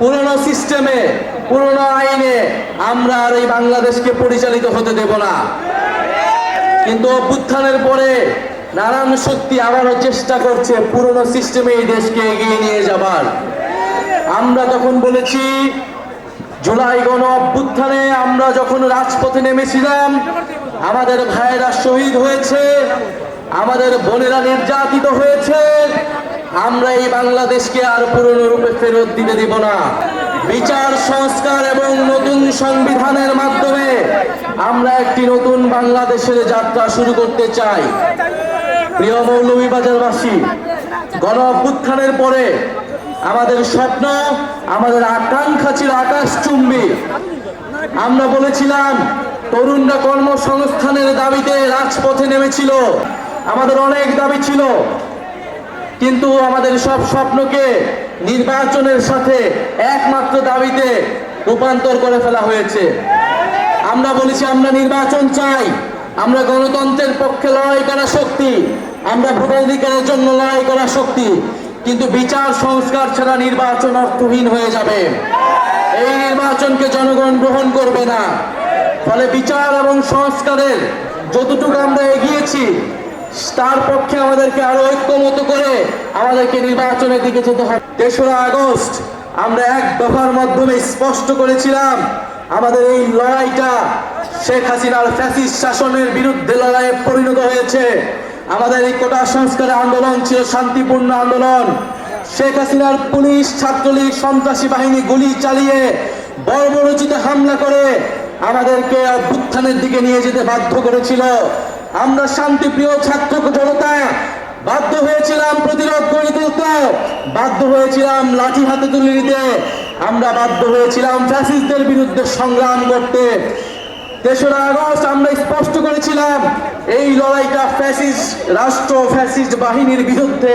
পুরনো সিস্টেমে, পুরনো আইনে আমরা আর এই বাংলাদেশকে পরিচালিত হতে দেব না। কিন্তু অভ্যুত্থানের পরে নানান শক্তি আবারও চেষ্টা করছে পুরনো সিস্টেমে এই দেশকে এগিয়ে নিয়ে যাবার। আমরা তখন বলেছি, জুলাই গণ অভ্যুত্থানে আমরা যখন রাজপথে নেমেছিলাম, আমাদের ভাইয়েরা শহীদ হয়েছে, আমাদের বোনেরা নির্যাতিত হয়েছে, আমরা এই বাংলাদেশকে আর পুরনো রূপে ফেরত দিতে দিব না। বিচার সংস্কার এবং নতুন সংবিধানের মাধ্যমে আমরা একটি নতুন বাংলাদেশের যাত্রা শুরু করতে চাই। প্রিয় মৌলভীবাজারবাসী, গণ অভ্যুত্থানের পরে আমাদের স্বপ্ন, আমাদের আকাঙ্ক্ষা ছিল আকাশচুম্বী। আমরা বলেছিলাম, তরুণরা কর্মসংস্থানের দাবিতে রাজপথে নেমেছিল, আমাদের অনেক দাবি ছিল, কিন্তু আমাদের সব স্বপ্নকে নির্বাচনের সাথে একমাত্র দাবিতে রূপান্তর করে ফেলা হয়েছে। আমরা বলেছি, আমরা নির্বাচন চাই, আমরা গণতন্ত্রের পক্ষে লড়াই করা শক্তি, আমরা ভোটাধিকারের জন্য লড়াই করা শক্তি, কিন্তু বিচার সংস্কার ছাড়া নির্বাচন অর্থহীন হয়ে যাবে। এই নির্বাচনকে জনগণ গ্রহণ করবে না। ফলে বিচার এবং সংস্কারের যতটুকু আমরা এগিয়েছি, তার পক্ষে আমাদেরকে আরো ঐক্যমত করে আমাদেরকে নির্বাচনের দিকে যেতে হবে। ৩রা আগস্ট আমরা এক দফার মাধ্যমে স্পষ্ট করেছিলাম, আমাদের এই লড়াইটা শেখ হাসিনার ফ্যাসিস্ট শাসনের বিরুদ্ধে লড়াইয়ে পরিণত হয়েছে। আমাদের এই কোটা সংস্কারের আন্দোলন ছিল শান্তিপূর্ণ আন্দোলন। শেখ হাসিনার পুলিশ, ছাত্রলীগ, সন্ত্রাসী বাহিনী গুলি চালিয়ে বর্বরোচিত হামলা করে আমাদেরকে অভ্যুত্থানের দিকে নিয়ে যেতে বাধ্য করেছিল। আমরা শান্তিপ্রিয় ছাত্র জনতা বাধ্য হয়েছিলাম প্রতিরোধ গড়ে তুলতে, বাধ্য হয়েছিলাম লাঠি হাতে তুলে নিতে, আমরা বাধ্য হয়েছিলাম ফ্যাসিস্টদের বিরুদ্ধে সংগ্রাম করতে। ৩রা আগস্ট আমরা স্পষ্ট করেছিলাম, এই লড়াইটা ফ্যাসিস্ট রাষ্ট্র, ফ্যাসিস্ট বাহিনীর বিরুদ্ধে।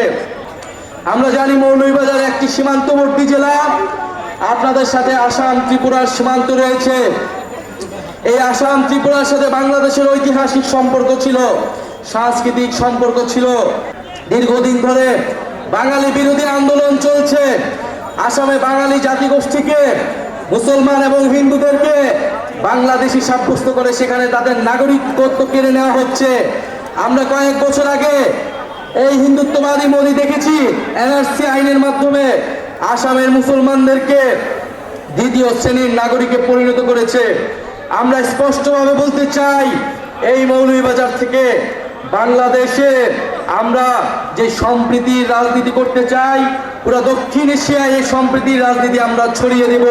আমরা জানি মৌলভীবাজার একটি সীমান্তবর্তী জেলা, আপনাদের সাথে আসাম ত্রিপুরার সীমান্ত রয়েছে। এই আসাম ত্রিপুরার সাথে বাংলাদেশের ঐতিহাসিক সম্পর্ক ছিল, সাংস্কৃতিক সম্পর্ক ছিল। দীর্ঘদিন ধরে বাঙালি বিরোধী আন্দোলন চলছে। আসামে বাঙালি জাতিগোষ্ঠীকে, মুসলমান এবং হিন্দুদেরকে বাংলাদেশি সাব্যস্ত করে সেখানে তাদের নাগরিকত্ব কেড়ে নেওয়া হচ্ছে। আমরা কয়েক বছর আগে এই হিন্দুত্ববাদী মোদি দেখেছি, এনআরসি আইনের মাধ্যমে আসামের মুসলমানদেরকে দ্বিতীয় শ্রেণীর নাগরিকে পরিণত করেছে। আমরা স্পষ্টভাবে বলতে চাই, এই মৌলভীবাজার থেকে বাংলাদেশে আমরা যে সম্প্রীতির রাজনীতি করতে চাই, পুরো দক্ষিণ এশিয়ায় এই সম্প্রীতির রাজনীতি আমরা ছড়িয়ে দেব।